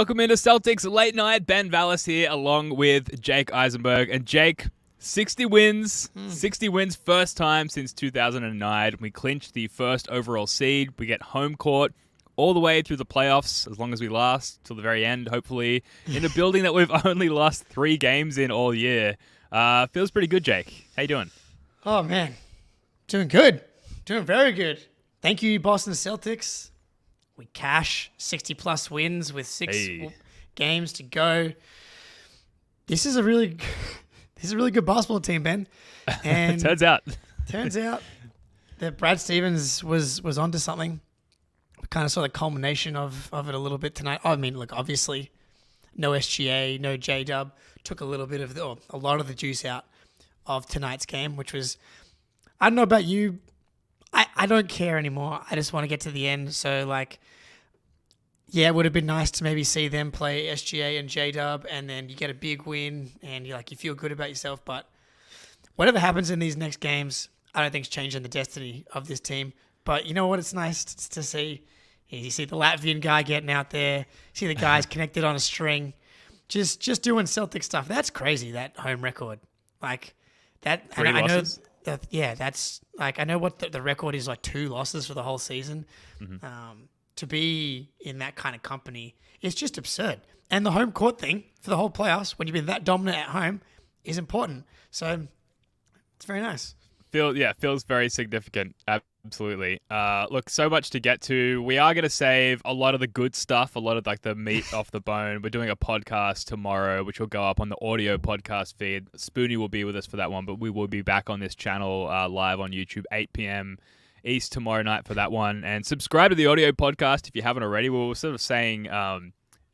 Welcome into Celtics Late Night. Ben Vallis here along with Jake Eisenberg. And Jake, 60 wins. 60 wins first time since 2009. We clinched the first overall seed. We get home court all the way through the playoffs, as long as we last, till the very end, hopefully, in a building that we've only lost 3 games in all year. Feels pretty good, Jake. How you doing? Oh, man. Doing good. Doing very good. Thank you, Boston Celtics. We cash 60-plus wins with 6 games to go. This is a really good basketball team, Ben. And turns out that Brad Stevens was onto something. We kind of saw the culmination of it a little bit tonight. I mean, look, obviously, no SGA, no J-Dub. Took a lot of the juice out of tonight's game, which was, I don't know about you, I don't care anymore. I just want to get to the end. So, yeah, it would have been nice to maybe see them play SGA and J-Dub, and then you get a big win, and you feel good about yourself. But whatever happens in these next games, I don't think it's changing the destiny of this team. But you know what? It's nice to see. You see the Latvian guy getting out there. See the guys connected on a string, just doing Celtic stuff. That's crazy. That home record, that. 3 losses. I know what the record is, 2 losses for the whole season. Mm-hmm. To be in that kind of company, it's just absurd. And the home court thing for the whole playoffs, when you've been that dominant at home, is important. So it's very nice. Feels very significant. Absolutely. Look, so much to get to. We are going to save a lot of the good stuff, a lot of the meat off the bone. We're doing a podcast tomorrow, which will go up on the audio podcast feed. Spoonie will be with us for that one, but we will be back on this channel live on YouTube, 8 p.m. East tomorrow night for that one. And subscribe to the audio podcast if you haven't already. We were sort of saying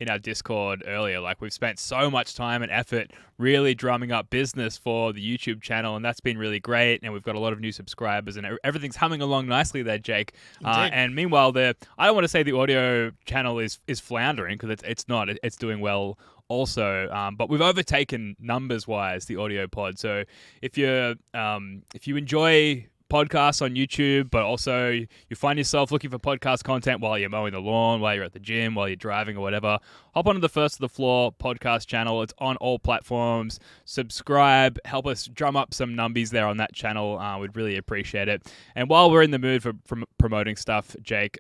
in our Discord earlier, we've spent so much time and effort really drumming up business for the YouTube channel, and that's been really great. And we've got a lot of new subscribers, and everything's humming along nicely there, Jake. And meanwhile, I don't want to say the audio channel is floundering, because it's not. It's doing well also, but we've overtaken numbers-wise the audio pod. So if you enjoy podcasts on YouTube, but also you find yourself looking for podcast content while you're mowing the lawn, while you're at the gym, while you're driving or whatever, hop onto the First to the Floor podcast channel. It's on all platforms. Subscribe. Help us drum up some numbies there on that channel. We'd really appreciate it. And while we're in the mood for promoting stuff, Jake,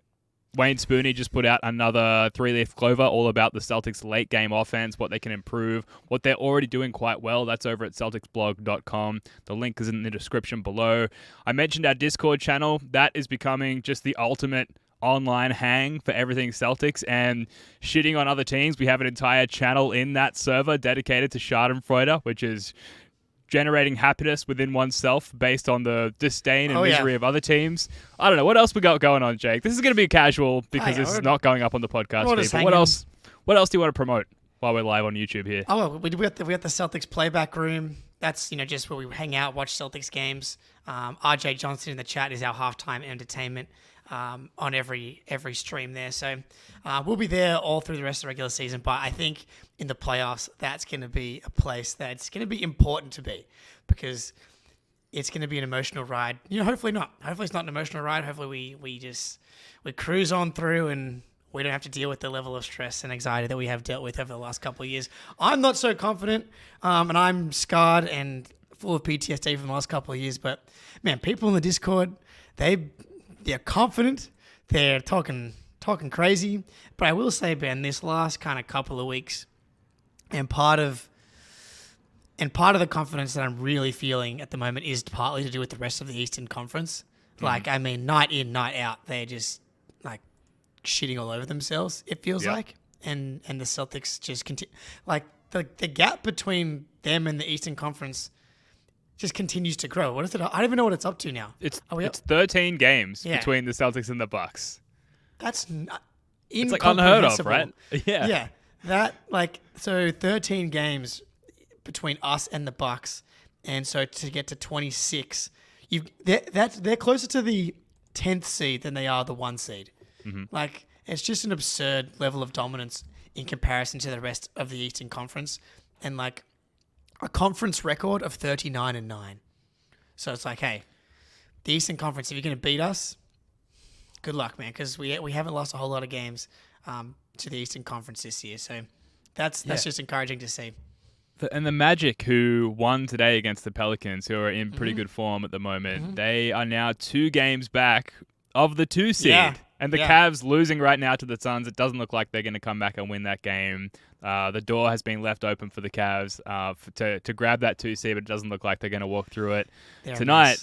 Wayne Spoonie just put out another 3-leaf clover all about the Celtics late game offense, what they can improve, what they're already doing quite well. That's over at CelticsBlog.com. The link is in the description below. I mentioned our Discord channel. That is becoming just the ultimate online hang for everything Celtics and shitting on other teams. We have an entire channel in that server dedicated to Schadenfreude, which is generating happiness within oneself based on the disdain and misery of other teams. I don't know. What else we got going on, Jake? This is going to be casual because this is not going up on the podcast feed. But what else do you want to promote while we're live on YouTube here? Oh, well, we got the Celtics playback room. That's just where we hang out, watch Celtics games. RJ Johnson in the chat is our halftime entertainment on every stream there. So we'll be there all through the rest of the regular season. But I think in the playoffs, that's going to be a place that's going to be important to be, because it's going to be an emotional ride. Hopefully not. Hopefully it's not an emotional ride. Hopefully we cruise on through and we don't have to deal with the level of stress and anxiety that we have dealt with over the last couple of years. I'm not so confident, and I'm scarred and full of PTSD from the last couple of years. But man, people in the Discord, they're confident. They're talking crazy. But I will say, Ben, this last kind of couple of weeks, and part of the confidence that I'm really feeling at the moment is partly to do with the rest of the Eastern Conference. Night in, night out, they're just shitting all over themselves, it feels like. And the Celtics just continue. The gap between them and the Eastern Conference just continues to grow. What is it? I don't even know what it's up to now. It's 13 games between the Celtics and the Bucks. That's it's unheard of, right? Yeah. So 13 games between us and the Bucks, and so to get to 26, they're closer to the 10th seed than they are the 1 seed. Mm-hmm. It's just an absurd level of dominance in comparison to the rest of the Eastern Conference, and a conference record of 39-9. So it's hey, the Eastern Conference, if you're going to beat us, good luck, man, because we haven't lost a whole lot of games to the Eastern Conference this year. So that's just encouraging to see. And the Magic, who won today against the Pelicans, who are in pretty good form at the moment, they are now 2 games back of the 2 seed. Yeah. And the Cavs losing right now to the Suns. It doesn't look like they're going to come back and win that game. The door has been left open for the Cavs to grab that 2 seed, but it doesn't look like they're going to walk through it tonight.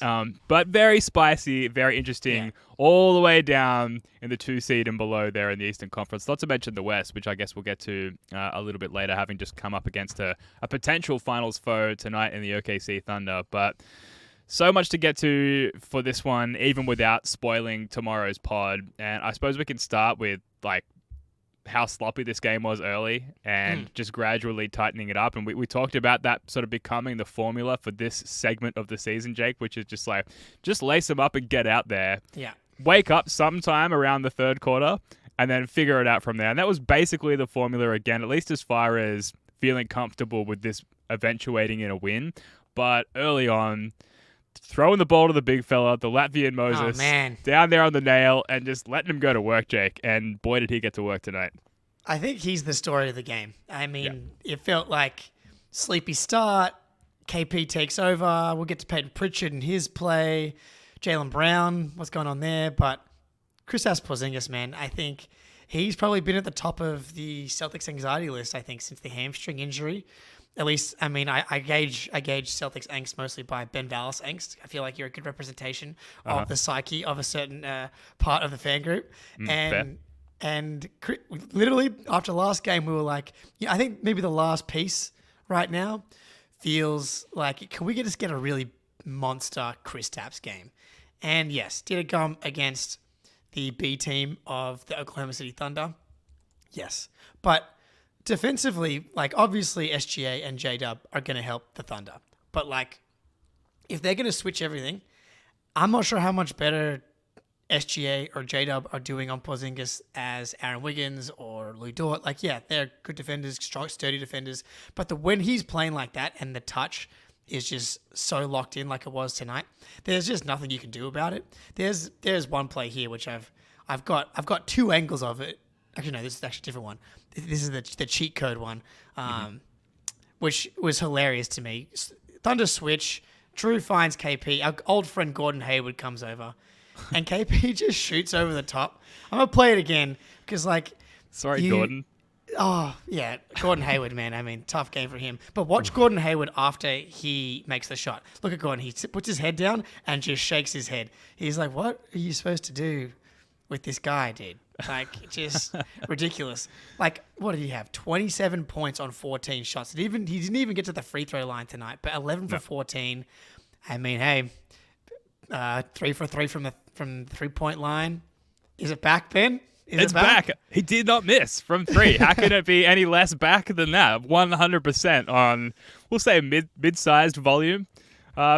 But very spicy, very interesting, all the way down in the 2 seed and below there in the Eastern Conference. Not to mention the West, which I guess we'll get to a little bit later, having just come up against a potential finals foe tonight in the OKC Thunder. But so much to get to for this one, even without spoiling tomorrow's pod. And I suppose we can start with how sloppy this game was early and just gradually tightening it up. And we talked about that sort of becoming the formula for this segment of the season, Jake, which is just lace them up and get out there. Yeah. Wake up sometime around the third quarter and then figure it out from there. And that was basically the formula again, at least as far as feeling comfortable with this eventuating in a win. But early on, throwing the ball to the big fella, the Latvian Moses, down there on the nail, and just letting him go to work, Jake. And boy, did he get to work tonight. I think he's the story of the game. I mean, It felt like sleepy start. KP takes over. We'll get to Peyton Pritchard and his play. Jaylen Brown, what's going on there? But Kristaps Porzingis, man, I think he's probably been at the top of the Celtics anxiety list, I think, since the hamstring injury. At least, I mean, I gauge Celtics angst mostly by Ben Wallace angst. I feel like you're a good representation of the psyche of a certain part of the fan group. And literally after last game, we were like, I think maybe the last piece right now feels like, can we just get a really monster Kristaps game? And yes, did it come against the B team of the Oklahoma City Thunder? Yes, but defensively, obviously SGA and J-Dub are going to help the Thunder. But, if they're going to switch everything, I'm not sure how much better SGA or J-Dub are doing on Porzingis as Aaron Wiggins or Lou Dort. They're good defenders, strong, sturdy defenders. But when he's playing like that and the touch is just so locked in like it was tonight, there's just nothing you can do about it. There's one play here which I've got 2 angles of it. Actually, no, this is actually a different one. This is the cheat code one, which was hilarious to me. Thunder switch. Drew finds KP. Our old friend Gordon Hayward comes over, and KP just shoots over the top. I'm going to play it again because, Sorry, Gordon. Oh, yeah. Gordon Hayward, man. I mean, tough game for him. But watch Gordon Hayward after he makes the shot. Look at Gordon. He puts his head down and just shakes his head. He's like, what are you supposed to do with this guy, dude? Just ridiculous. What did he have? 27 points on 14 shots. He didn't even get to the free throw line tonight, but 11 for 14. I mean, hey, 3 for 3 from the 3-point line. Is it back, Ben? It's back. He did not miss from 3. How can it be any less back than that? 100% on, we'll say, mid-sized volume.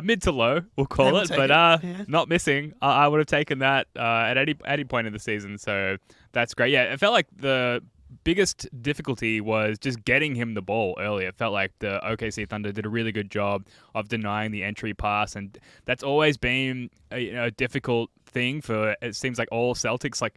Mid to low, we'll call it, but not missing. I would have taken that at any point in the season, so that's great. Yeah, it felt like the biggest difficulty was just getting him the ball early. It felt like the OKC Thunder did a really good job of denying the entry pass, and that's always been a difficult thing for, it seems like, all Celtics,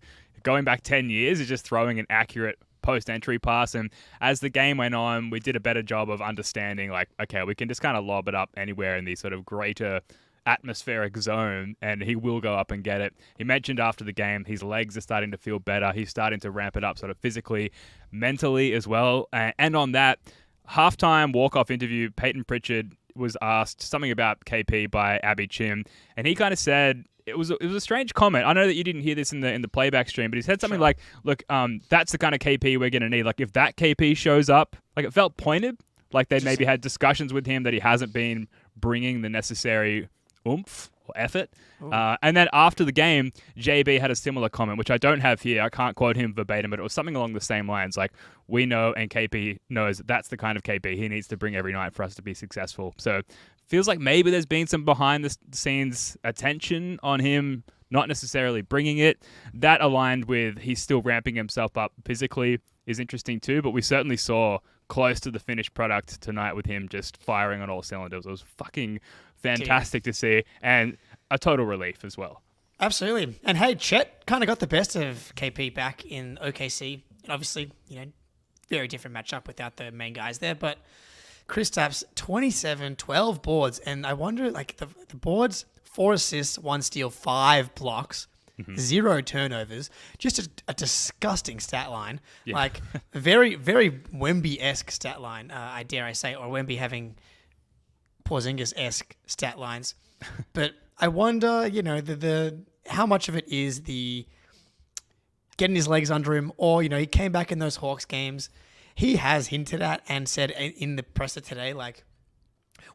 going back 10 years, is just throwing an accurate post-entry pass. And as the game went on, we did a better job of understanding, okay, we can just kind of lob it up anywhere in the sort of greater atmospheric zone, and he will go up and get it. He mentioned after the game his legs are starting to feel better. He's starting to ramp it up sort of physically, mentally as well. And on that halftime walk-off interview, Peyton Pritchard was asked something about KP by Abby Chim, and he kind of said, it was a strange comment. I know that you didn't hear this in the playback stream, but he said something like, "Look, that's the kind of KP we're going to need. If that KP shows up, it felt pointed. They maybe had discussions with him that he hasn't been bringing the necessary oomph or effort." And then after the game, JB had a similar comment, which I don't have here. I can't quote him verbatim, but it was something along the same lines. We know, and KP knows that's the kind of KP he needs to bring every night for us to be successful. So feels like maybe there's been some behind the scenes attention on him not necessarily bringing it. That aligned with he's still ramping himself up physically is interesting too, but we certainly saw close to the finished product tonight with him just firing on all cylinders. It was fucking fantastic to see, and a total relief as well. Absolutely. And hey, Chet kind of got the best of KP back in OKC And obviously, very different matchup without the main guys there. But Kristaps, 27, 12 boards. And I wonder, like, the boards, 4 assists, 1 steal, 5 blocks, 0 turnovers. Just a disgusting stat line. Yeah. Like, very, very Wemby-esque stat line, I dare I say, or Wemby having Porzingis-esque stat lines. But I wonder, the how much of it is the getting his legs under him, or, he came back in those Hawks games. He has hinted at and said in the presser today, like,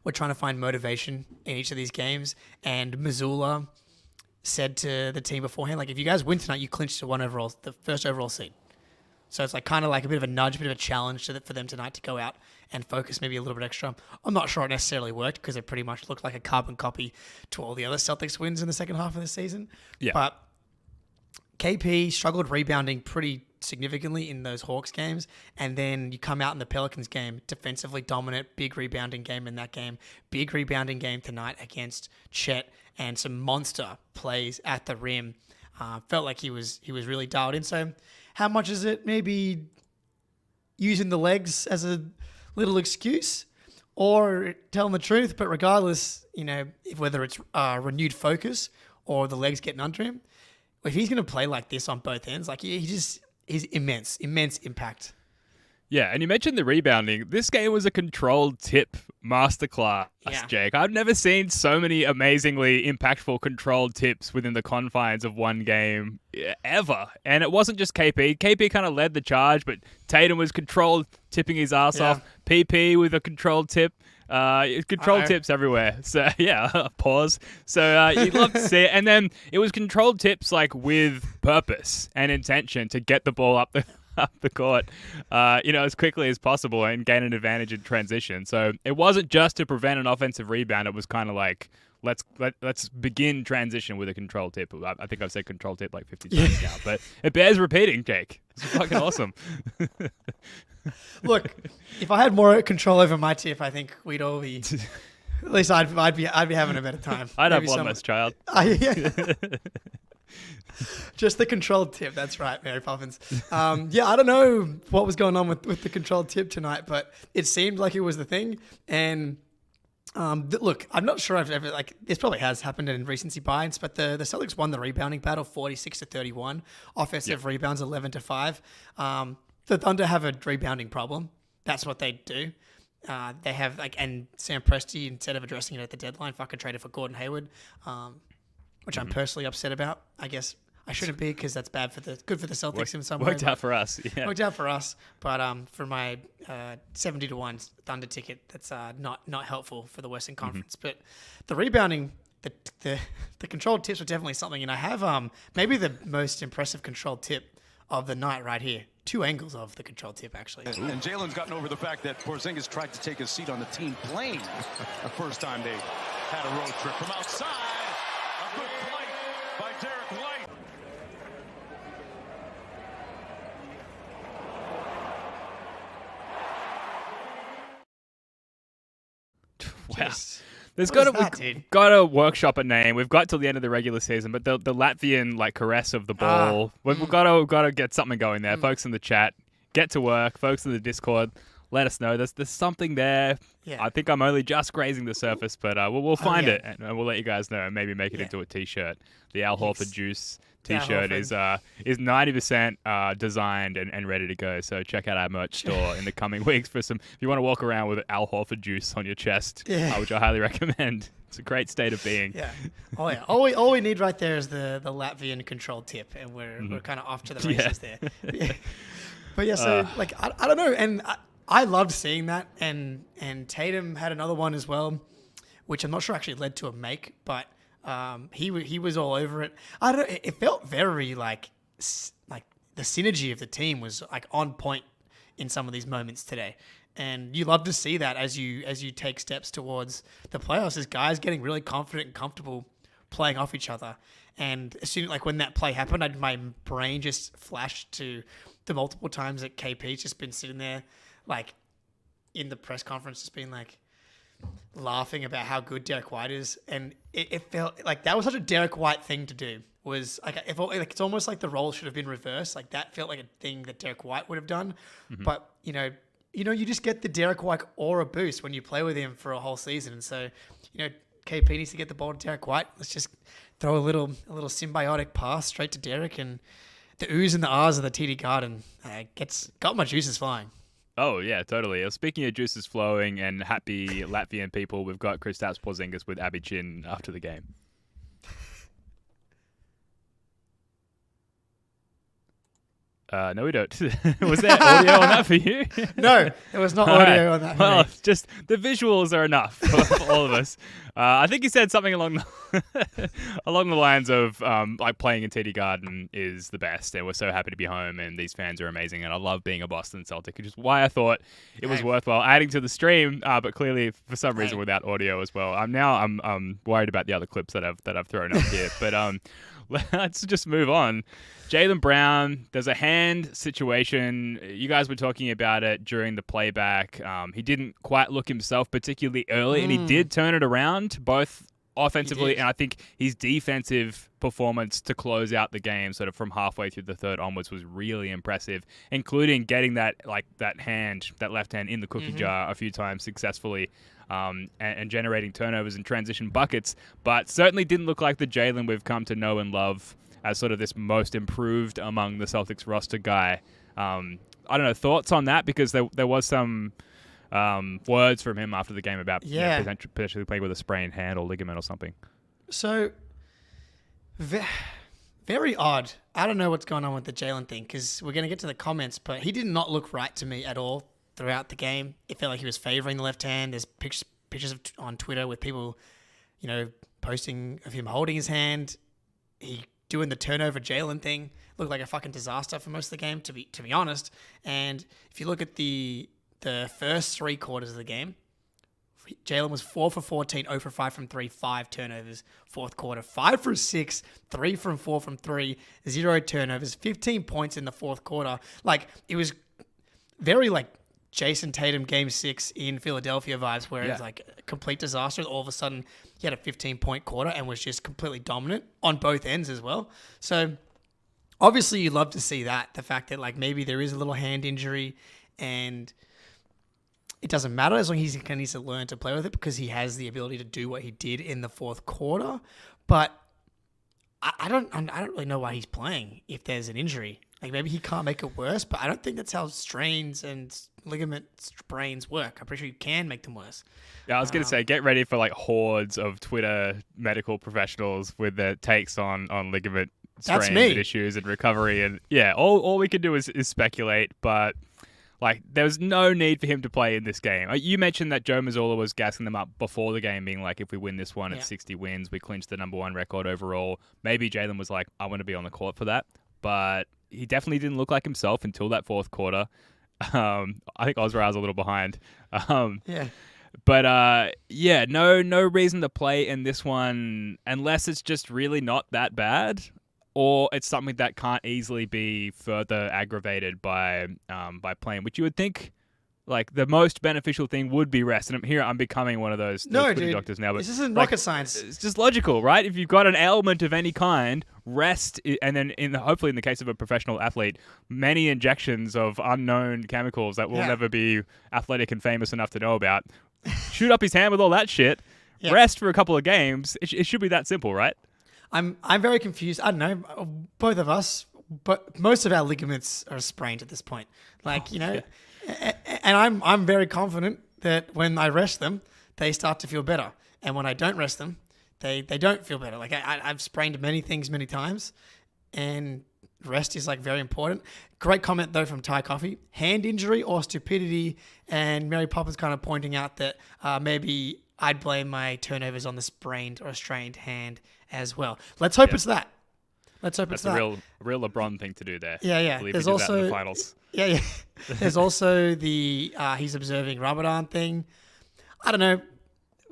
we're trying to find motivation in each of these games. And Missoula said to the team beforehand, like, if you guys win tonight, you clinch to the first overall seed. So it's like kind of like a bit of a nudge, a bit of a challenge for them tonight to go out and focus maybe a little bit extra. I'm not sure it necessarily worked because it pretty much looked like a carbon copy to all the other Celtics wins in the second half of the season. Yeah. But KP struggled rebounding pretty significantly in those Hawks games, and then you come out in the Pelicans game, defensively dominant, big rebounding game in that game, big rebounding game tonight against Chet, and some monster plays at the rim. Felt like he was really dialed in. So how much is it maybe using the legs as a little excuse, or telling the truth? But regardless, whether it's renewed focus or the legs getting under him, if he's going to play like this on both ends, like he's immense impact. Yeah, and you mentioned the rebounding. This game was a controlled tip masterclass, Jake. I've never seen so many amazingly impactful controlled tips within the confines of one game ever. And it wasn't just KP. KP kind of led the charge, but Tatum was controlled, tipping his ass off. PP with a controlled tip. Controlled tips everywhere. So, yeah, pause. So, you'd love to see it. And then it was controlled tips, like, with purpose and intention to get the ball up the court, as quickly as possible and gain an advantage in transition. So it wasn't just to prevent an offensive rebound. It was kind of like, let's begin transition with a control tip. I think I've said control tip like 50 times now, but it bears repeating, Jake. It's fucking awesome. Look, if I had more control over my tip, I think we'd all be. At least I'd be having a better time. I'd have one less child. Just the controlled tip. That's right, Mary Poppins. I don't know what was going on with the controlled tip tonight, but it seemed like it was the thing. And look, I'm not sure I've ever, this probably has happened in recency bias, but the Celtics won the rebounding battle 46-31. Offensive rebounds 11-5. The Thunder have a rebounding problem. That's what they do. They have, and Sam Presti, instead of addressing it at the deadline, fucking traded for Gordon Hayward, which I'm personally upset about. I guess I shouldn't be, because that's good for the Celtics in some way. Worked out for us. Yeah. Worked out for us. But for my 70-1 Thunder ticket, that's not helpful for the Western Conference. But the rebounding, the controlled tips were definitely something. And I have maybe the most impressive controlled tip of the night right here. 2 angles of the control tip, actually. And Jaylen's gotten over the fact that Porzingis tried to take his seat on the team plane the first time they had a road trip. From outside, a good flight by Derek White. Wow. We've got to workshop a name. We've got till the end of the regular season, but the Latvian caress of the ball. We've got to get something going there. Folks in the chat, get to work. Folks in the Discord, let us know. There's something there. Yeah. I think I'm only just grazing the surface, but we'll find it and we'll let you guys know and maybe make it into a T-shirt. The Al Horford Juice T-shirt is 90% designed and ready to go. So check out our merch store in the coming weeks for some. If you want to walk around with Al Horford juice on your chest, which I highly recommend. It's a great state of being. Yeah. Oh yeah. All we need right there is the Latvian controlled tip, and we're kind of off to the races there. But so I don't know, and I loved seeing that, and Tatum had another one as well, which I'm not sure actually led to a make, but. He was all over it. I don't know. It felt very like the synergy of the team was on point in some of these moments today, and you love to see that as you take steps towards the playoffs. As guys getting really confident and comfortable playing off each other, and as soon when that play happened, my brain just flashed to the multiple times that KP's just been sitting there in the press conference, just being like laughing about how good Derek White is, and it felt like that was such a Derek White thing to do. Was like, it's almost like the role should have been reversed. Like that felt like a thing that Derek White would have done. But you just get the Derek White aura boost when you play with him for a whole season. And so, KP needs to get the ball to Derek White. Let's just throw a little symbiotic pass straight to Derek, and the oohs and the ahs of the TD Garden got my juices flying. Oh, yeah, totally. Speaking of juices flowing and happy Latvian people, we've got Kristaps Porzingis with Abby Chin after the game. No, we don't. Was there audio on that for you? No, there was not audio on that. Well, just the visuals are enough for all of us. I think he said something along the lines of like playing in TD Garden is the best, and we're so happy to be home, and these fans are amazing, and I love being a Boston Celtic, which is why I thought it was worthwhile adding to the stream. But clearly, for some reason, without audio as well. I'm worried about the other clips that I've thrown up here, but let's just move on. Jaylen Brown, there's a hand situation. You guys were talking about it during the playback. He didn't quite look himself particularly early, and he did turn it around, both offensively and I think his defensive performance to close out the game sort of from halfway through the third onwards was really impressive, including getting that left hand in the cookie jar a few times successfully. And generating turnovers and transition buckets, but certainly didn't look like the Jaylen we've come to know and love as sort of this most improved among the Celtics roster guy. I don't know, thoughts on that? Because there was some words from him after the game about potentially playing with a sprained hand or ligament or something. So, very odd. I don't know what's going on with the Jaylen thing, because we're going to get to the comments, but he did not look right to me at all throughout the game. It felt like he was favoring the left hand. There's pictures on Twitter with people, posting of him holding his hand. He doing the turnover Jaylen thing looked like a fucking disaster for most of the game, to be honest. And if you look at the first 3 quarters of the game, Jaylen was 4 for 14, 0 for 5 from 3, 5 turnovers. Fourth quarter, 5 for 6, 3 from 4 from 3, 0 turnovers, 15 points in the fourth quarter. Like, it was very Jason Tatum Game 6 in Philadelphia vibes, where it was like a complete disaster. All of a sudden, he had a 15-point quarter and was just completely dominant on both ends as well. So, obviously, you'd love to see that. The fact that maybe there is a little hand injury, and it doesn't matter as long as he needs to learn to play with it, because he has the ability to do what he did in the fourth quarter. But I don't really know why he's playing if there's an injury. Maybe he can't make it worse, but I don't think that's how strains and ligament sprains work. I'm pretty sure you can make them worse. Yeah, I was going to say, get ready for hordes of Twitter medical professionals with their takes on ligament strains and issues and recovery. And yeah, all we can do is speculate, but there's no need for him to play in this game. You mentioned that Joe Mazzulla was gassing them up before the game, being like, if we win this one at 60 wins, we clinch the number 1 record overall. Maybe Jaylen was like, I want to be on the court for that. But he definitely didn't look like himself until that fourth quarter. I think Osraz a little behind. But no reason to play in this one unless it's just really not that bad, or it's something that can't easily be further aggravated by playing, which you would think the most beneficial thing would be rest. And I'm becoming one of those Twitter doctors now. But this isn't rocket science. It's just logical, right? If you've got an ailment of any kind, rest, and then hopefully in the case of a professional athlete, many injections of unknown chemicals that we'll never be athletic and famous enough to know about. Shoot up his hand with all that shit. Rest for a couple of games. It should be that simple, right? I'm very confused. I don't know, both of us, but most of our ligaments are sprained at this point. And I'm very confident that when I rest them, they start to feel better. And when I don't rest them, they don't feel better. I've sprained many things many times, and rest is very important. Great comment though from Thai Coffee. Hand injury or stupidity, and Mary Poppins kind of pointing out that maybe I'd blame my turnovers on the sprained or strained hand as well. Let's hope it's that. Let's hope it's that. That's a real LeBron thing to do there. Yeah. There's also that in the finals. Yeah. There's also the he's observing Ramadan thing. I don't know.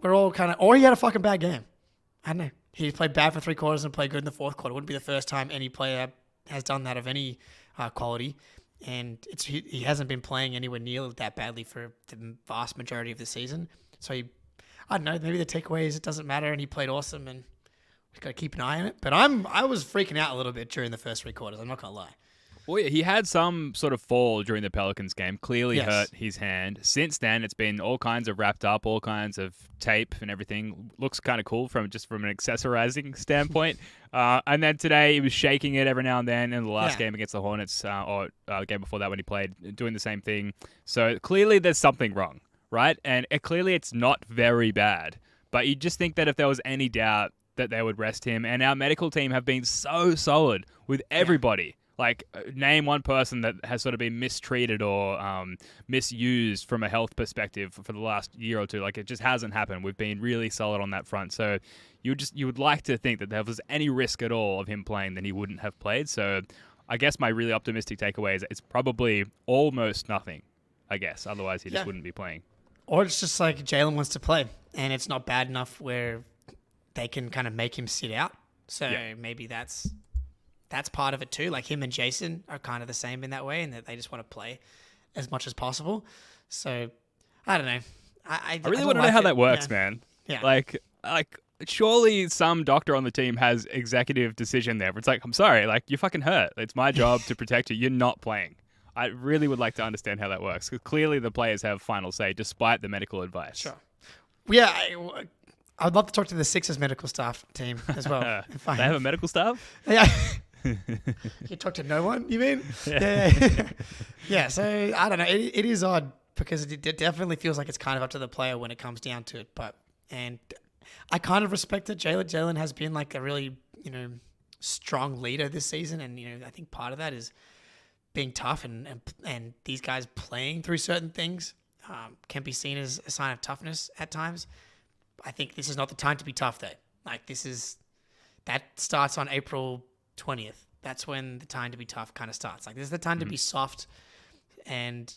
We're all kind of, or he had a fucking bad game. I don't know. He played bad for 3 quarters and played good in the fourth quarter. It wouldn't be the first time any player has done that of any quality. And he hasn't been playing anywhere near that badly for the vast majority of the season. So I don't know, maybe the takeaway is it doesn't matter and he played awesome and we've got to keep an eye on it. But I was freaking out a little bit during the first 3 quarters. I'm not going to lie. Well, yeah, he had some sort of fall during the Pelicans game, clearly Yes. hurt his hand. Since then, it's been all kinds of wrapped up, all kinds of tape and everything. Looks kind of cool from an accessorizing standpoint. And then today, he was shaking it every now and then in the last game against the Hornets, or the game before that when he played, doing the same thing. So clearly there's something wrong, right? And clearly it's not very bad. But you just think that if there was any doubt that they would rest him, and our medical team have been so solid with everybody. Yeah. Like, name one person that has sort of been mistreated or misused from a health perspective for the last year or two. Like, it just hasn't happened. We've been really solid on that front. So you would like to think that if there was any risk at all of him playing, then he wouldn't have played. So I guess my really optimistic takeaway is it's probably almost nothing, I guess. Otherwise, he just wouldn't be playing. Or it's just like Jaylen wants to play, and it's not bad enough where they can kind of make him sit out. So maybe that's part of it too. Like, him and Jason are kind of the same in that way, and that they just want to play as much as possible. So I don't know. I really want to know how that works, man. Yeah. Like surely some doctor on the team has executive decision there. But it's like, I'm sorry, like, you're fucking hurt. It's my job to protect you. You're not playing. I really would like to understand how that works, because clearly the players have final say despite the medical advice. Sure. Yeah, I'd love to talk to the Sixers medical staff team as well. They have a medical staff? Yeah. You talk to no one, you mean? Yeah. Yeah, so I don't know. It is odd because it definitely feels like it's kind of up to the player when it comes down to it. And I kind of respect it. Jaylen has been like a really, strong leader this season. And, I think part of that is being tough and these guys playing through certain things can be seen as a sign of toughness at times. I think this is not the time to be tough, though. Like, that starts on April 20th. That's when the time to be tough kind of starts. Like, this is the time to be soft and,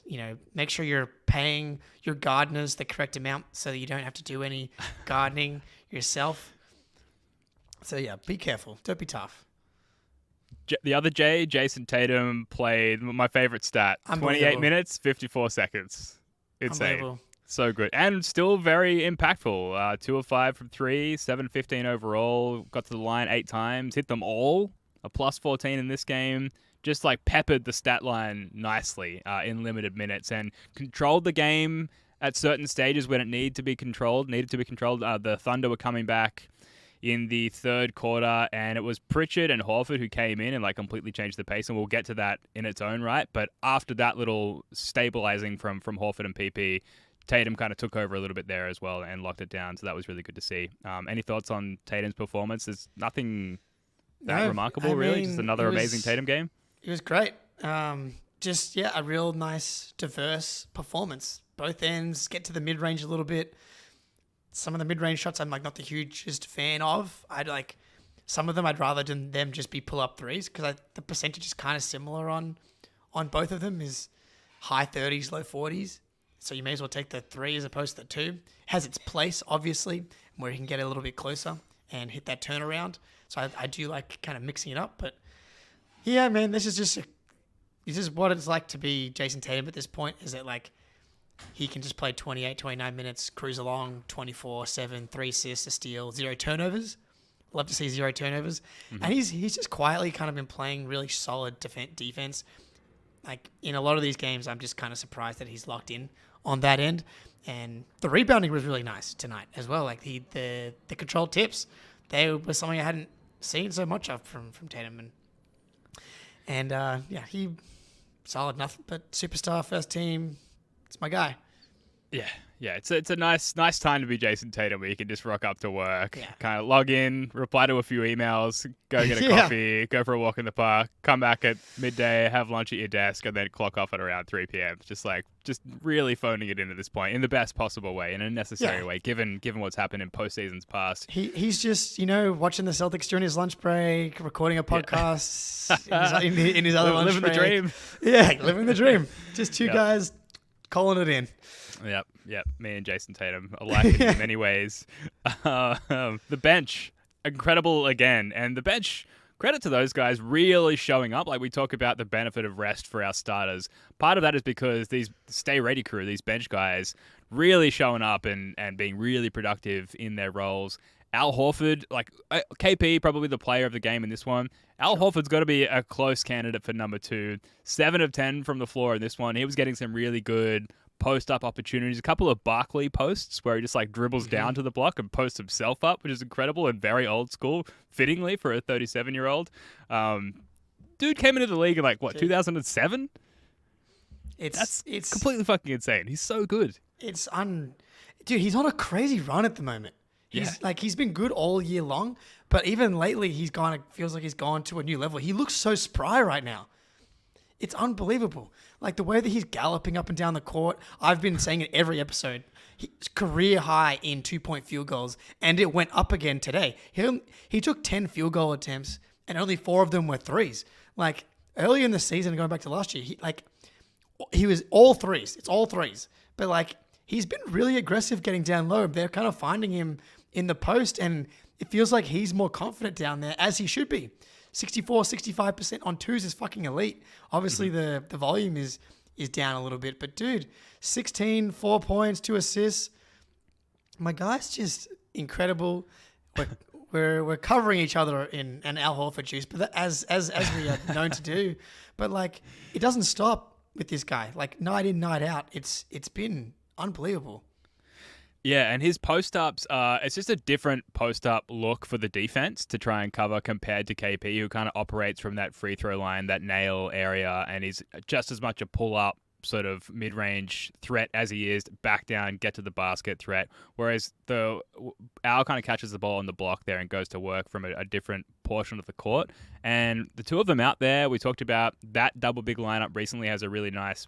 make sure you're paying your gardeners the correct amount so that you don't have to do any gardening yourself. So, yeah, be careful. Don't be tough. The other Jason Tatum played my favorite stat, 28 minutes, 54 seconds. Insane. So good. And still very impactful. 2 of 5 from 3, 7-15 overall. Got to the line 8 times. Hit them all. A plus 14 in this game. Just like peppered the stat line nicely in limited minutes and controlled the game at certain stages when it needed to be controlled. The Thunder were coming back in the third quarter, and it was Pritchard and Horford who came in and like completely changed the pace, and we'll get to that in its own right. But after that little stabilizing from Horford and PP, Tatum kind of took over a little bit there as well and locked it down, so that was really good to see. Any thoughts on Tatum's performance? There's nothing that remarkable, really. Just another amazing Tatum game. It was great. A real nice, diverse performance. Both ends, get to the mid-range a little bit. Some of the mid-range shots I'm like not the hugest fan of. Some of them I'd rather them just be pull-up threes because the percentage is kind of similar on both of them, is high 30s, low 40s. So you may as well take the 3 as opposed to the 2. Has its place, obviously, where you can get a little bit closer and hit that turnaround. So I do like kind of mixing it up. But yeah, man, this is what it's like to be Jason Tatum at this point, is that like he can just play 28, 29 minutes, cruise along, 24/7, 3 assists, a steal, 0 turnovers. Love to see 0 turnovers. Mm-hmm. And he's just quietly kind of been playing really solid defense. Like, in a lot of these games, I'm just kind of surprised that he's locked in on that end. And the rebounding was really nice tonight as well. Like, the controlled tips, they were something I hadn't seen so much of from Tatum. And he solid, nothing but superstar, first team. It's my guy. Yeah. It's a nice time to be Jason Tatum, where you can just rock up to work, kind of log in, reply to a few emails, go get a coffee, go for a walk in the park, come back at midday, have lunch at your desk, and then clock off at around 3 p.m. Just really phoning it in at this point in the best possible way, in a necessary way, given what's happened in postseasons past. He's just watching the Celtics during his lunch break, recording a podcast in his other lunch break. Living the dream. Yeah, living the dream. Just two guys calling it in. Yep. Me and Jason Tatum alike in many ways. The bench, incredible again. And the bench credit to those guys really showing up. Like we talk about the benefit of rest for our starters. Part of that is because these stay ready crew, these bench guys, really showing up and being really productive in their roles. Al Horford, like KP, probably the player of the game in this one. Al Horford's got to be a close candidate for number 2. 7 of 10 from the floor in this one. He was getting some really good post-up opportunities. A couple of Barkley posts where he just like dribbles down to the block and posts himself up, which is incredible and very old school, fittingly for a 37-year-old. Dude came into the league in 2007? It's completely fucking insane. He's so good. Dude, he's on a crazy run at the moment. He's been good all year long, but even lately feels like he's gone to a new level. He looks so spry right now. It's unbelievable. Like the way that he's galloping up and down the court. I've been saying it every episode. His career high in 2-point field goals, and it went up again today. He took 10 field goal attempts, and only 4 of them were threes. Like early in the season, going back to last year, he was all threes. It's all threes. But he's been really aggressive getting down low. They're kind of finding him in the post, and it feels like he's more confident down there, as he should be. 65% on twos is fucking elite. Obviously, the volume is down a little bit. But, dude, 16, 4 points, 2 assists. My guy's just incredible. We're covering each other in an Al Horford juice, but as we are known to do. But, it doesn't stop with this guy. Night in, night out, it's been unbelievable. Yeah, and his post-ups, it's just a different post-up look for the defense to try and cover compared to KP, who kind of operates from that free throw line, that nail area, and he's just as much a pull-up sort of mid-range threat as he is back down, get to the basket threat. Whereas Al kind of catches the ball on the block there and goes to work from a different portion of the court. And the two of them out there, we talked about that double big lineup recently has a really nice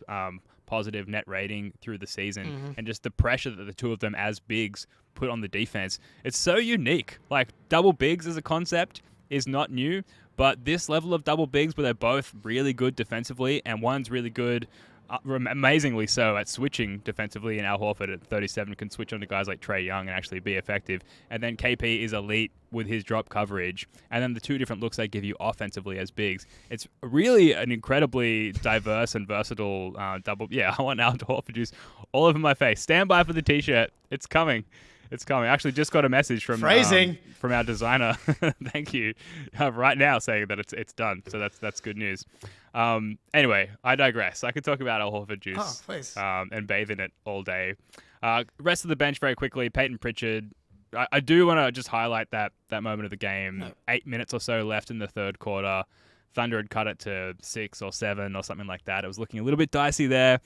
positive net rating through the season, and just the pressure that the two of them as bigs put on the defense. It's so unique. Double bigs as a concept is not new, but this level of double bigs where they're both really good defensively and one's really good, amazingly so, at switching defensively, and Al Horford at 37 can switch on to guys like Trae Young and actually be effective. And then KP is elite with his drop coverage. And then the two different looks they give you offensively as bigs. It's really an incredibly diverse and versatile double. Yeah, I want Al Horford juice all over my face. Stand by for the t-shirt. It's coming. It's coming. I actually just got a message from our designer. Thank you. Right now saying that it's done. So that's good news. Anyway, I digress. I could talk about Al Horford juice. Oh, please. And bathe in it all day. Rest of the bench very quickly. Peyton Pritchard. I do want to just highlight that moment of the game. No. 8 minutes or so left in the third quarter. Thunder had cut it to 6 or 7 or something like that. It was looking a little bit dicey there.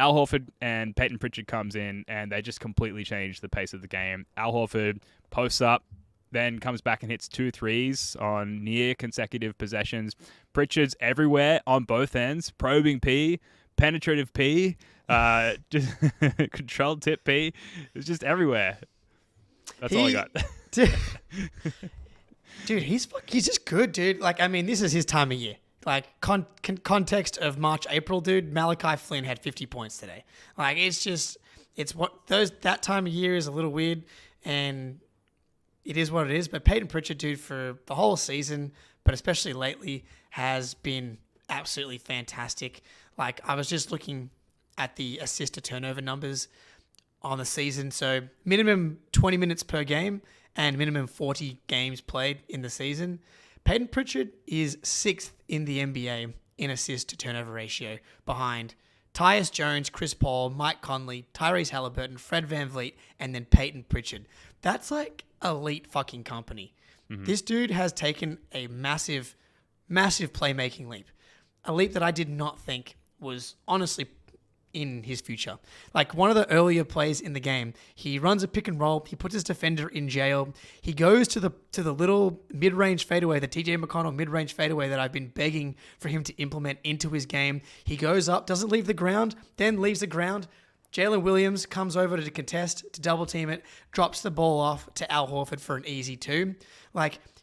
Al Horford and Peyton Pritchard comes in, and they just completely change the pace of the game. Al Horford posts up, then comes back and hits 2 threes on near consecutive possessions. Pritchard's everywhere on both ends, probing P, penetrative P, just controlled tip P. It's just everywhere. That's all I got. Dude, he's just good, dude. This is his time of year. Context of March, April, dude, Malachi Flynn had 50 points today. That time of year is a little weird, and it is what it is. But Peyton Pritchard, dude, for the whole season, but especially lately, has been absolutely fantastic. I was just looking at the assist to turnover numbers on the season. So minimum 20 minutes per game and minimum 40 games played in the season. Peyton Pritchard is 6th in the NBA in assist to turnover ratio, behind Tyus Jones, Chris Paul, Mike Conley, Tyrese Halliburton, Fred VanVleet, and then Peyton Pritchard. That's elite fucking company. Mm-hmm. This dude has taken a massive, massive playmaking leap. A leap that I did not think was honestly in his future. One of the earlier plays in the game, he runs a pick and roll, he puts his defender in jail, he goes to the little mid-range fadeaway, the TJ McConnell mid-range fadeaway that I've been begging for him to implement into his game. He goes up, doesn't leave the ground, then leaves the ground. Jalen Williams comes over to contest, to double team it, drops the ball off to Al Horford for an easy 2.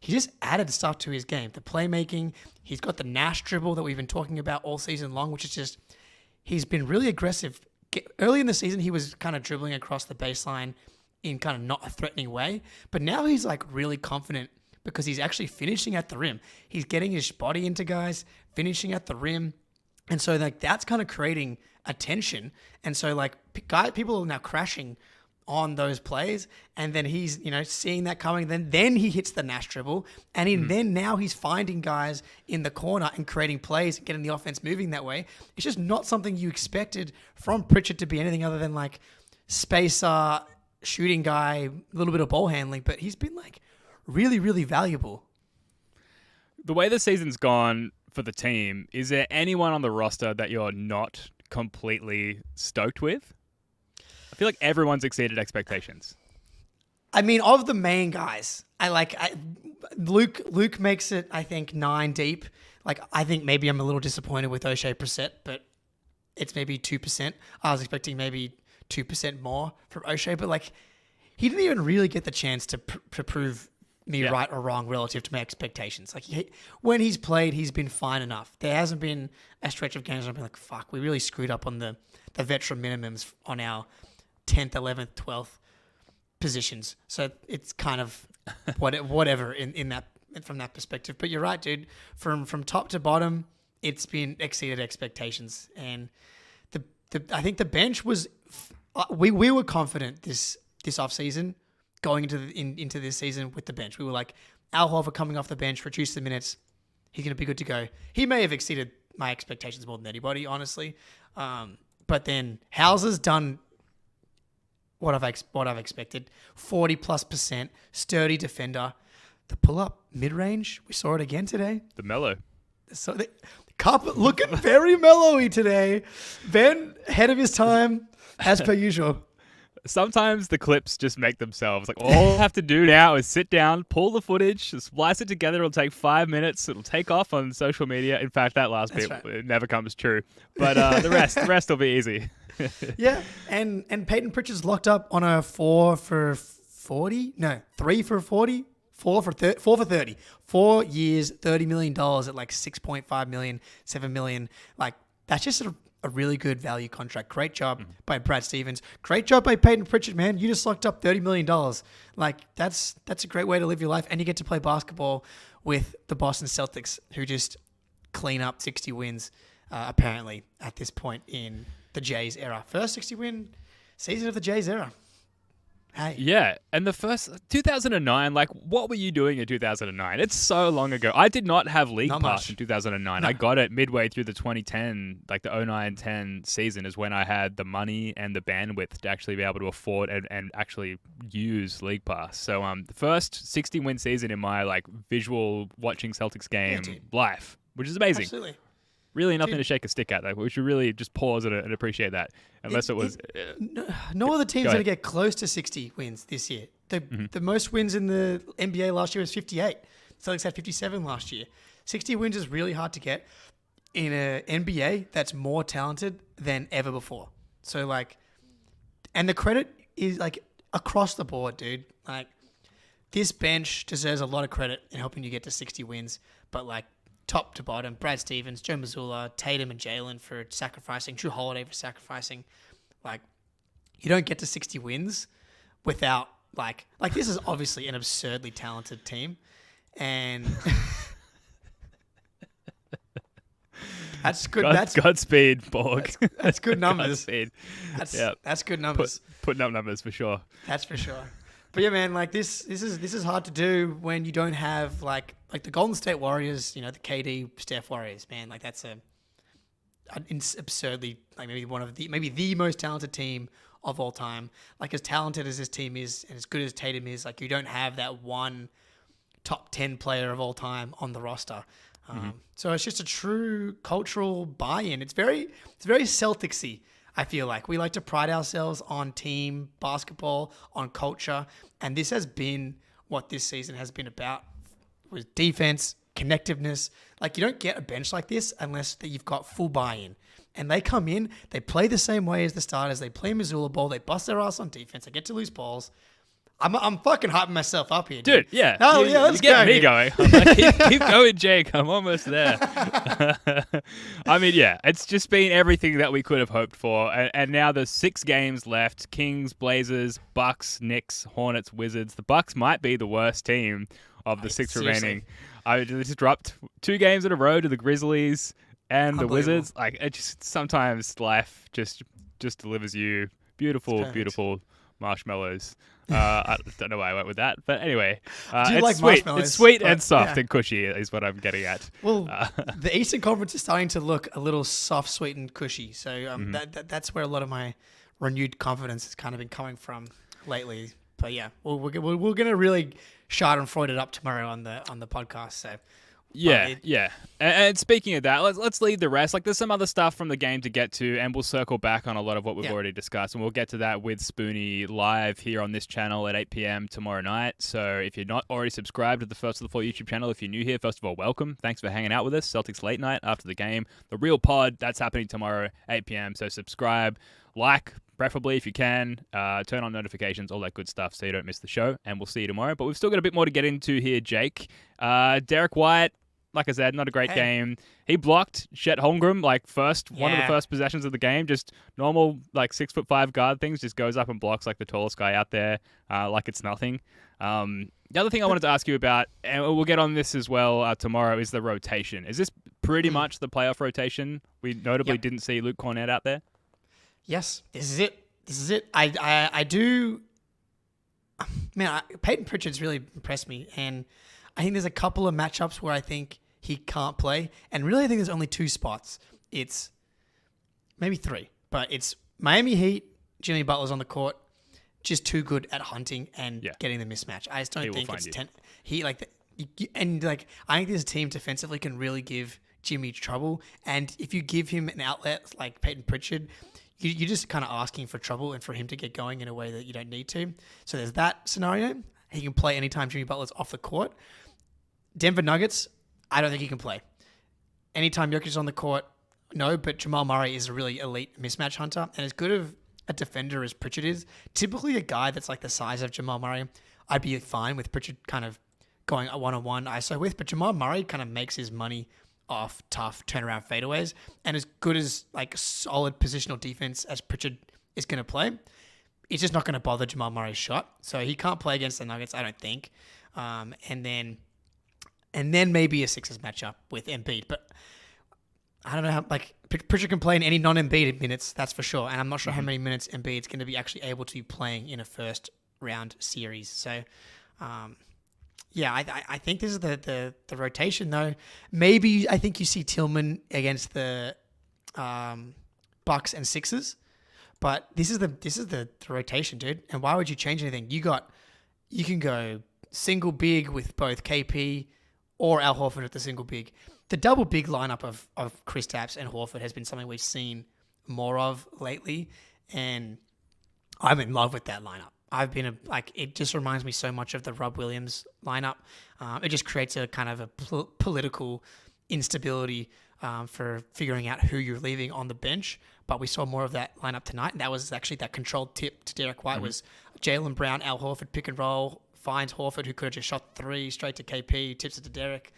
He just added stuff to his game. The playmaking, he's got the Nash dribble that we've been talking about all season long, which is just, he's been really aggressive. Early in the season, he was kind of dribbling across the baseline in kind of not a threatening way. But now he's really confident because he's actually finishing at the rim. He's getting his body into guys, finishing at the rim. And so like that's kind of creating attention. And so like people are now crashing on those plays, and then he's seeing that coming. Then he hits the Nash dribble, and then now he's finding guys in the corner and creating plays and getting the offense moving that way. It's just not something you expected from Pritchard to be anything other than like spacer, shooting guy, a little bit of ball handling, but he's been like really, really valuable. The way the season's gone for the team, is there anyone on the roster that you're not completely stoked with? I feel like everyone's exceeded expectations. I mean, of the main guys, Luke makes it, I think, 9 deep. Like, I think maybe I'm a little disappointed with O'Shea Brissett, but it's maybe 2%. I was expecting maybe 2% more from O'Shea, but like, he didn't even really get the chance to prove me right or wrong relative to my expectations. Like, when he's played, he's been fine enough. There hasn't been a stretch of games where I've been like, fuck, we really screwed up on the veteran minimums on our 10th, 11th, 12th positions. So it's kind of whatever in that, from that perspective. But you're right, dude. From top to bottom, it's been exceeded expectations. And I think the bench was we were confident this offseason going into this season with the bench. We were like, Al Horford coming off the bench, reduce the minutes, he's going to be good to go. He may have exceeded my expectations more than anybody, honestly. But then Hauser's done what I've expected. 40+%, sturdy defender. The pull-up mid-range, we saw it again today. The mellow. So the cup looking very mellowy today. Ben, ahead of his time, as per usual. Sometimes the clips just make themselves. Like, all I have to do now is sit down, pull the footage, splice it together. It'll take 5 minutes. It'll take off on social media. In fact, that last bit, it never comes true. But the rest will be easy. Yeah, and Peyton Pritchard's locked up on a 4 for 40? No, 3 for 40? 4 for 30. 4 years, $30 million at like $6.5 million, $7 million. Like, that's just a really good value contract. Great job by Brad Stevens. Great job by Peyton Pritchard, man. You just locked up $30 million. Like, that's a great way to live your life. And you get to play basketball with the Boston Celtics, who just clean up 60 wins, apparently, at this point in the Jays era. First 60-win season of the Jays era. Hey. Yeah, and the first 2009, like, what were you doing in 2009? It's so long ago. I did not have League Pass in 2009. No. I got it midway through the 2010, like the 09-10 season is when I had the money and the bandwidth to actually be able to afford and actually use League Pass. So the first 60-win season in my like visual watching Celtics game life, which is amazing. Absolutely. Really nothing to shake a stick at, though. We should really just pause and appreciate that. Unless it was... no other team's going to get close to 60 wins this year. The most wins in the NBA last year was 58. Celtics had 57 last year. 60 wins is really hard to get in an NBA that's more talented than ever before. So, like... And the credit is, like, across the board, dude. Like, this bench deserves a lot of credit in helping you get to 60 wins. But, like... top to bottom, Brad Stevens, Joe Mazzulla, Tatum and Jaylen for sacrificing, Drew Holiday for sacrificing. Like, you don't get to 60 wins without, like this is obviously an absurdly talented team. And that's good. That's Godspeed, Borg. That's good numbers. Godspeed. That's good numbers. Putting up numbers for sure. That's for sure. But yeah, man, like this is hard to do when you don't have like the Golden State Warriors, the KD Steph Warriors, man. Like that's an absurdly like maybe the most talented team of all time. Like as talented as this team is and as good as Tatum is, like you don't have that one top 10 player of all time on the roster. So it's just a true cultural buy-in. It's very Celtics-y. I feel like we like to pride ourselves on team basketball, on culture, and this has been what this season has been about with defense, connectiveness. Like you don't get a bench like this unless that you've got full buy-in. And they come in, they play the same way as the starters. They play Mazzulla ball. They bust their ass on defense. They get to loose balls. I'm fucking hyping myself up here, dude. Yeah. Oh, yeah, let's get go. Me going. I'm like, keep going, Jake. I'm almost there. I mean, yeah, it's just been everything that we could have hoped for. And now there's 6 games left. Kings, Blazers, Bucks, Knicks, Hornets, Wizards. The Bucks might be the worst team of the six seriously. remaining. I just dropped 2 games in a row to the Grizzlies and the Wizards. Like, it just sometimes life just delivers you beautiful marshmallows. I don't know why I went with that, but anyway, Do you it's like sweet. marshmallows? It's sweet and But, soft yeah. and cushy is what I'm getting at. Well, the Eastern Conference is starting to look a little soft, sweet, and cushy. So Mm-hmm. that's where a lot of my renewed confidence has kind of been coming from lately. But yeah, we're going to really schadenfreude it up tomorrow on the podcast. So Yeah. And speaking of that, let's leave the rest. Like, there's some other stuff from the game to get to, and we'll circle back on a lot of what we've already discussed, and we'll get to that with Spoonie live here on this channel at 8 p.m. tomorrow night. So if you're not already subscribed to the First of the Four YouTube channel, if you're new here, first of all, welcome. Thanks for hanging out with us. Celtics Late Night after the game. The real pod, that's happening tomorrow, 8 p.m. So subscribe, like, preferably if you can, turn on notifications, all that good stuff so you don't miss the show, and we'll see you tomorrow. But we've still got a bit more to get into here, Jake. Derek White, like I said, not a great game. He blocked Chet Holmgren, like one of the first possessions of the game. Just normal, like 6'5" guard things. Just goes up and blocks like the tallest guy out there, like it's nothing. The other thing I wanted to ask you about, and we'll get on this as well tomorrow, is the rotation. Is this pretty much the playoff rotation? We notably didn't see Luke Cornett out there. Yes, this is it. I do. Man, Peyton Pritchard's really impressed me, and I think there's a couple of matchups where I think he can't play, and really I think there's only 2 spots. It's maybe 3, but it's Miami Heat. Jimmy Butler's on the court, just too good at hunting and getting the mismatch. I just don't think it's 10. I think this team defensively can really give Jimmy trouble, and if you give him an outlet like Peyton Pritchard, you're just kind of asking for trouble and for him to get going in a way that you don't need to. So there's that scenario. He can play anytime Jimmy Butler's off the court. Denver Nuggets, I don't think he can play. Anytime Jokic is on the court, no, but Jamal Murray is a really elite mismatch hunter. And as good of a defender as Pritchard is, typically a guy that's like the size of Jamal Murray, I'd be fine with Pritchard kind of going a one-on-one ISO with. But Jamal Murray kind of makes his money off tough turnaround fadeaways. And as good as like solid positional defense as Pritchard is going to play, it's just not going to bother Jamal Murray's shot. So he can't play against the Nuggets, I don't think. And then maybe a Sixers matchup with Embiid. But I don't know how, like, Pritchard can play in any non-Embiid minutes, that's for sure. And I'm not sure how many minutes Embiid's going to be actually able to be playing in a first round series. So, I think this is the rotation, though. Maybe I think you see Tillman against the Bucks and Sixers. But this is the rotation, dude. And why would you change anything? You can go single big with both KP or Al Horford at the single big. The double big lineup of Kristaps and Horford has been something we've seen more of lately, and I'm in love with that lineup. It just reminds me so much of the Rob Williams lineup. It just creates a kind of a political instability for figuring out who you're leaving on the bench. But we saw more of that lineup tonight, and that was actually that controlled tip to Derek White was Jaylen Brown, Al Horford pick and roll, finds Horford, who could have just shot 3 straight to KP, tips it to Derek.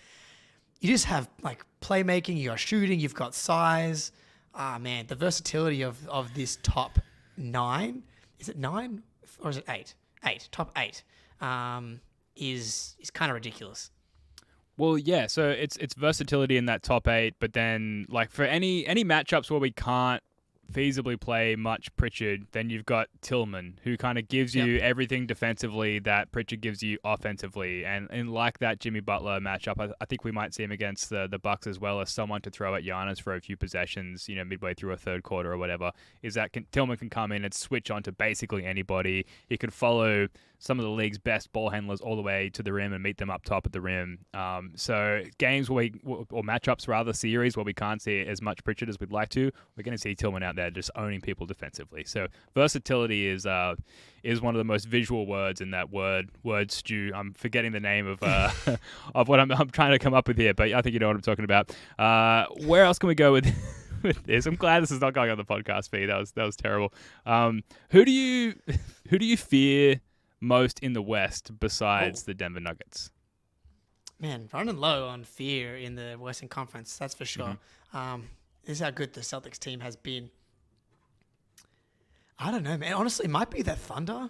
You just have like playmaking, you got shooting, you've got size. Man, the versatility of this top 9, is it 9 or is it 8? 8, top 8, is kind of ridiculous. Well, yeah, so it's versatility in that top 8, but then like for any matchups where we can't feasibly play much Pritchard, then you've got Tillman, who kind of gives you everything defensively that Pritchard gives you offensively. And like that Jimmy Butler matchup, I think we might see him against the Bucks as well as someone to throw at Giannis for a few possessions, midway through a third quarter or whatever, is that Tillman can come in and switch on to basically anybody. He could follow some of the league's best ball handlers all the way to the rim and meet them up top at the rim. So games or matchups rather, series where we can't see as much Pritchard as we'd like to, we're going to see Tillman out there just owning people defensively. So versatility is one of the most visual words in that word stew. I'm forgetting the name of of what I'm trying to come up with here, but I think you know what I'm talking about. Where else can we go with this? I'm glad this is not going on the podcast feed. That was terrible. Who do you fear most in the West besides the Denver Nuggets? Man, running low on fear in the Western Conference, that's for sure. This is how good the Celtics team has been. I don't know, man. Honestly, it might be the Thunder.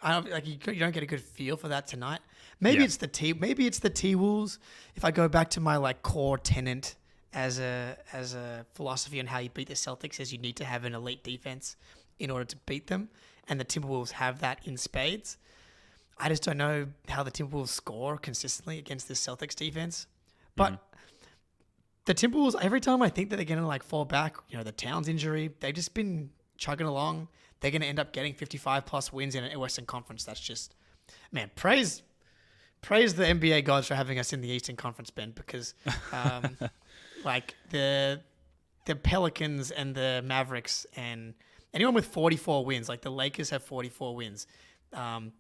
I don't like you don't get a good feel for that tonight. Maybe it's the T-Wolves. If I go back to my like core tenet as a philosophy on how you beat the Celtics, is you need to have an elite defense in order to beat them, and the Timberwolves have that in spades. I just don't know how the Timberwolves score consistently against this Celtics defense. But the Timberwolves, every time I think that they're going to like fall back, the Towns injury, they've just been chugging along. They're going to end up getting 55 plus wins in a Western Conference. That's just, man, praise the NBA gods for having us in the Eastern Conference, Ben, because like the Pelicans and the Mavericks and anyone with 44 wins, like the Lakers have 44 wins.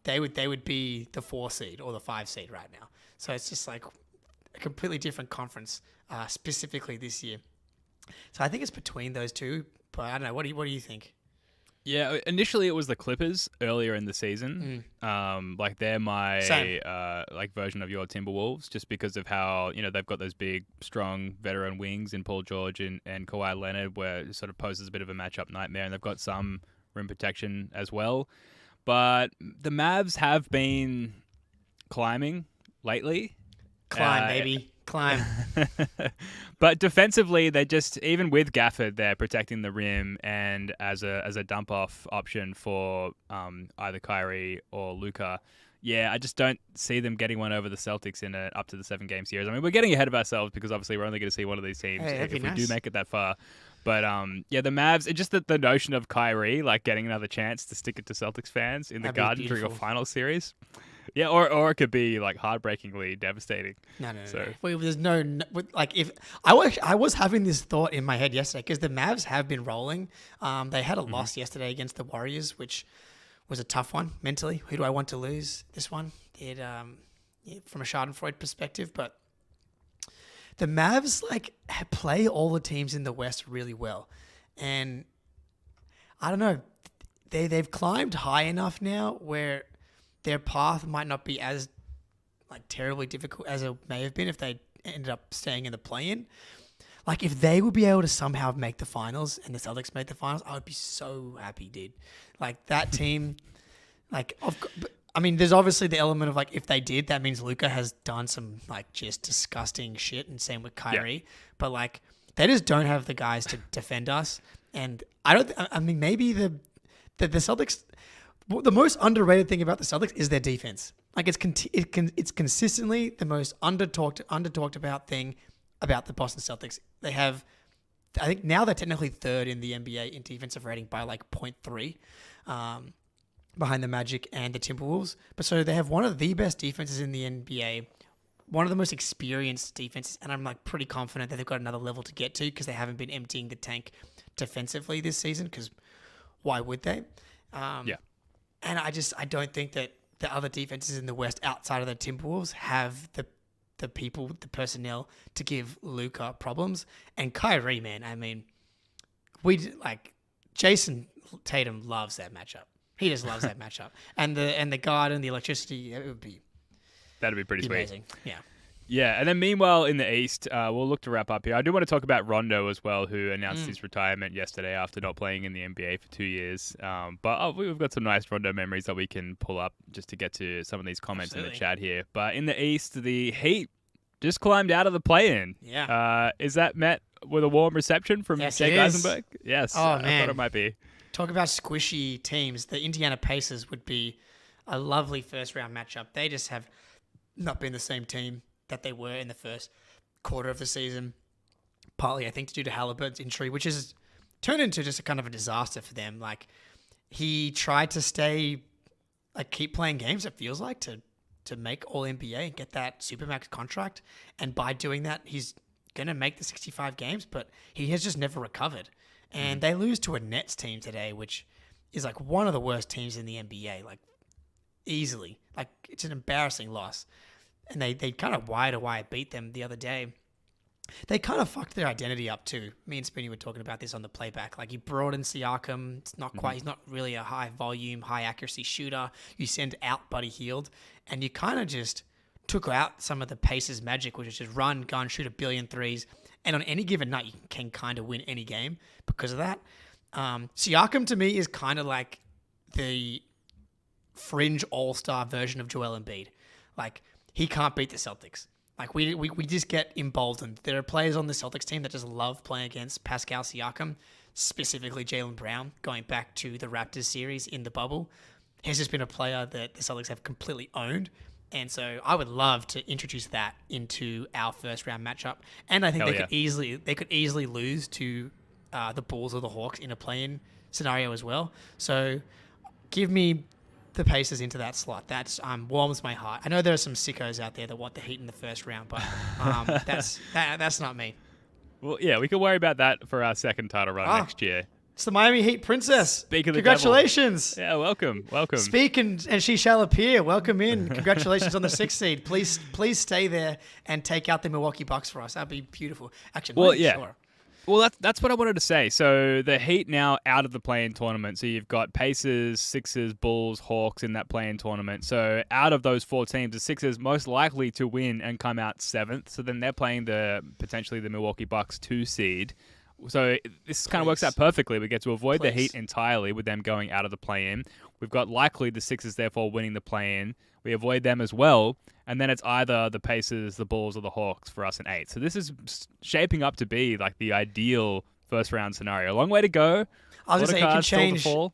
They would be the 4 seed or the 5 seed right now. So it's just like a completely different conference, specifically this year. So I think it's between those two, but I don't know. What do you think? Yeah, initially it was the Clippers earlier in the season. Like they're my like version of your Timberwolves, just because of how they've got those big, strong veteran wings in Paul George and Kawhi Leonard, where it sort of poses a bit of a matchup nightmare, and they've got some rim protection as well. But the Mavs have been climbing lately. Climb, baby. Climb. But defensively, they just, even with Gafford, they're protecting the rim and as a dump-off option for either Kyrie or Luka. Yeah, I just don't see them getting one over the Celtics in up to the 7-game series. I mean, we're getting ahead of ourselves because obviously we're only going to see one of these teams if we do make it that far. But the Mavs, it's just the notion of Kyrie like getting another chance to stick it to Celtics fans in the Garden during a final series. Yeah, or it could be like heartbreakingly devastating. No. Well, there's no like if I was having this thought in my head yesterday because the Mavs have been rolling. They had a loss yesterday against the Warriors, which was a tough one mentally. Who do I want to lose this one? From a Schadenfreude perspective, but the Mavs like play all the teams in the West really well, and I don't know, they've climbed high enough now where their path might not be as like terribly difficult as it may have been if they ended up staying in the play-in. Like if they would be able to somehow make the finals and the Celtics made the finals, I would be so happy, dude. Like that team, like I mean, there's obviously the element of like if they did, that means Luka has done some like just disgusting shit, and same with Kyrie. Yeah. But like they just don't have the guys to defend us, and I mean, maybe the Celtics. The most underrated thing about the Celtics is their defense. Like it's consistently the most under talked about thing about the Boston Celtics. They have, I think now they're technically third in the NBA in defensive rating by like 0.3, behind the Magic and the Timberwolves. But so they have one of the best defenses in the NBA, one of the most experienced defenses, and I'm like pretty confident that they've got another level to get to because they haven't been emptying the tank defensively this season. Because why would they? Yeah. And I don't think that the other defenses in the West outside of the Timberwolves have the people, the personnel to give Luka problems. And Kyrie, man, I mean, Jason Tatum loves that matchup. He just loves that matchup. And the guard and the electricity, that'd be pretty amazing. Sweet. Yeah, and then meanwhile in the East, we'll look to wrap up here. I do want to talk about Rondo as well, who announced his retirement yesterday after not playing in the NBA for 2 years. But we've got some nice Rondo memories that we can pull up just to get to some of these comments in the chat here. But in the East, the Heat just climbed out of the play-in. Yeah. Is that met with a warm reception from Jake Eisenberg? Yes. Oh, man. I thought it might be. Talk about squishy teams. The Indiana Pacers would be a lovely first-round matchup. They just have not been the same team that they were in the first quarter of the season, partly I think due to Halliburton's injury, which has turned into just a kind of a disaster for them. Like he tried to keep playing games, it feels like, to make All NBA and get that Supermax contract. And by doing that, he's going to make the 65 games, but he has just never recovered. And they lose to a Nets team today, which is like one of the worst teams in the NBA, like easily. Like it's an embarrassing loss. And they kind of wire-to-wire beat them the other day. They kind of fucked their identity up too. Me and Spinny were talking about this on the playback. Like you brought in Siakam. It's not quite. He's not really a high-volume, high-accuracy shooter. You send out Buddy Hield. And you kind of just took out some of the Pacers' magic, which is just run, gun, shoot a billion threes. And on any given night, you can kind of win any game because of that. Siakam, to me, is kind of like the fringe all-star version of Joel Embiid. Like, he can't beat the Celtics. Like, we just get emboldened. There are players on the Celtics team that just love playing against Pascal Siakam, specifically Jaylen Brown, going back to the Raptors series in the bubble. He's just been a player that the Celtics have completely owned. And so I would love to introduce that into our first round matchup. And I think they could easily lose to the Bulls or the Hawks in a play-in scenario as well. So give me the Pacers into that slot. That's warms my heart. I know there are some sickos out there that want the Heat in the first round, but that's not me. Well, yeah, we can worry about that for our second title run next year. It's the Miami Heat princess. Speak of the Congratulations. Devil. Yeah, welcome. Speak and she shall appear. Welcome in. Congratulations on the 6th seed. Please stay there and take out the Milwaukee Bucks for us. That'd be beautiful. Actually, sure. Well, that's what I wanted to say. So the Heat now out of the play-in tournament. So you've got Pacers, Sixers, Bulls, Hawks in that play-in tournament. So out of those 4 teams, the Sixers most likely to win and come out 7th. So then they're playing potentially the Milwaukee Bucks 2 seed. So this kind of works out perfectly. We get to avoid the Heat entirely with them going out of the play-in. We've got likely the Sixers therefore winning the play-in. We avoid them as well. And then it's either the Pacers, the Bulls, or the Hawks for us in 8. So this is shaping up to be like the ideal first round scenario. A long way to go. I was going to say, it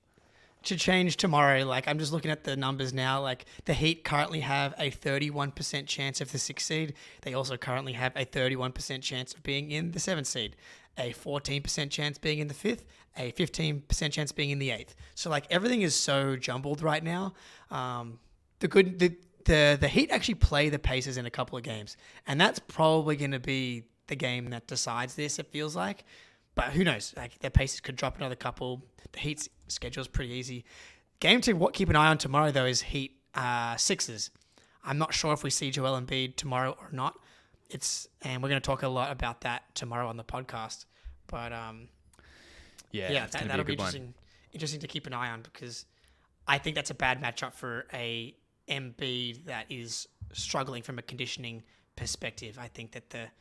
can change tomorrow. Like, I'm just looking at the numbers now. Like, the Heat currently have a 31% chance of the 6th seed. They also currently have a 31% chance of being in the 7th seed. A 14% chance being in the 5th, a 15% chance being in the 8th. So, like, everything is so jumbled right now. The Heat actually play the Pacers in a couple of games, and that's probably going to be the game that decides this, it feels like. But who knows? Like, the Pacers could drop another couple. The Heat's schedule is pretty easy. Game to keep an eye on tomorrow, though, is Heat Sixers. I'm not sure if we see Joel Embiid tomorrow or not. And we're going to talk a lot about that tomorrow on the podcast. But that'll be interesting to keep an eye on, because I think that's a bad matchup for a Embiid that is struggling from a conditioning perspective. I think that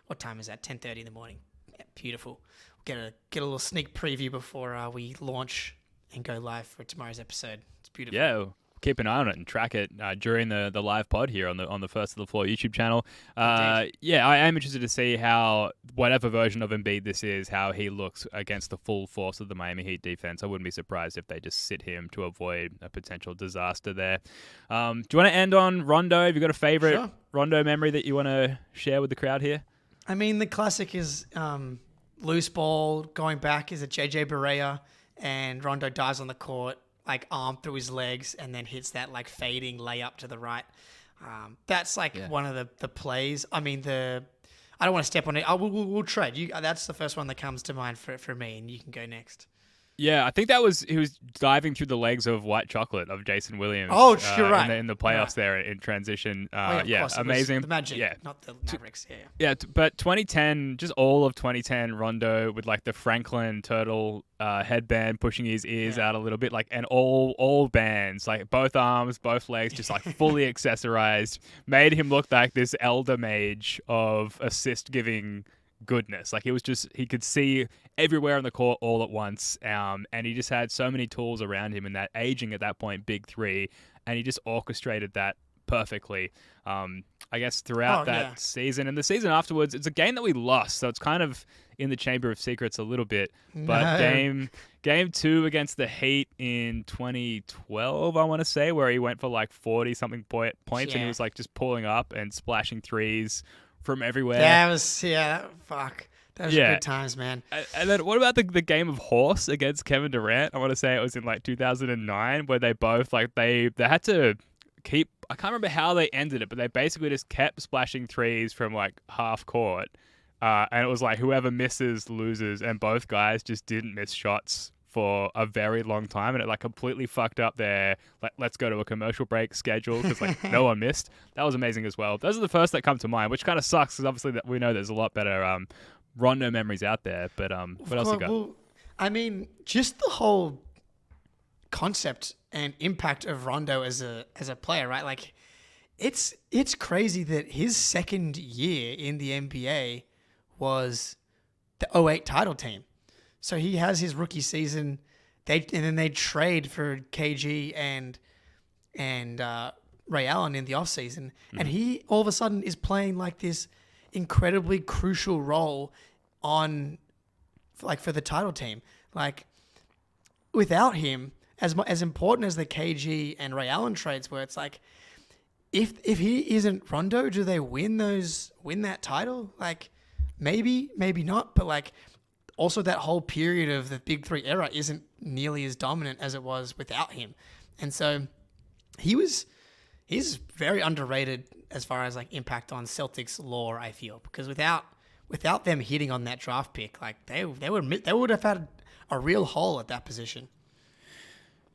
what time is that? 10:30 in the morning. Yeah, beautiful. We'll get a little sneak preview before we launch and go live for tomorrow's episode. It's beautiful. Yeah. Keep an eye on it and track it during the live pod here on the First of the Floor YouTube channel. I am interested to see how whatever version of Embiid this is, how he looks against the full force of the Miami Heat defense. I wouldn't be surprised if they just sit him to avoid a potential disaster there. Do you want to end on Rondo? Have you got a favorite Rondo memory that you want to share with the crowd here? I mean, the classic is loose ball going back is a JJ Barea, and Rondo dives on the court, like arm through his legs, and then hits that like fading layup to the right. That's one of the plays. I mean, I don't want to step on it. We'll trade. That's the first one that comes to mind for me, and you can go next. Yeah, I think he was diving through the legs of White Chocolate of Jason Williams. Oh, you're right. In the playoffs there in transition. Amazing. The Magic, not the Mavericks. But 2010, just all of 2010, Rondo with like the Franklin turtle headband pushing his ears out a little bit, like, and all bands, like both arms, both legs, just like fully accessorized, made him look like this elder mage of assist giving goodness. Like, he could see everywhere on the court all at once, and he just had so many tools around him in that aging at that point big three, and he just orchestrated that perfectly. I guess throughout that season and the season afterwards, it's a game that we lost, so it's kind of in the chamber of secrets a little bit. But game 2 against the Heat in 2012, I want to say, where he went for like 40 something points, and he was like just pulling up and splashing threes from everywhere. Fuck. Those were good times, man. And then what about the game of horse against Kevin Durant? I want to say it was in like 2009, where they both they had to keep, I can't remember how they ended it, but they basically just kept splashing threes from like half court. And it was like whoever misses loses, and both guys just didn't miss shots for a very long time, and it like completely fucked up their let's go to a commercial break schedule, because like no one missed. That was amazing as well. Those are the first that come to mind, which kind of sucks because obviously that we know there's a lot better Rondo memories out there. But what else you got? Well, I mean, just the whole concept and impact of Rondo as a player, right? Like, it's crazy that his second year in the NBA was the 2008 title team. So he has his rookie season, and then they trade for KG, and and Ray Allen in the offseason, and he all of a sudden is playing like this incredibly crucial role for the title team. Like, without him, as important as the KG and Ray Allen trades were, it's like, if he isn't Rondo, do they win that title? Like, maybe not, but like, also that whole period of the Big Three era isn't nearly as dominant as it was without him. And so he's very underrated as far as like impact on Celtics lore, I feel, because without them hitting on that draft pick, like they would have had a real hole at that position.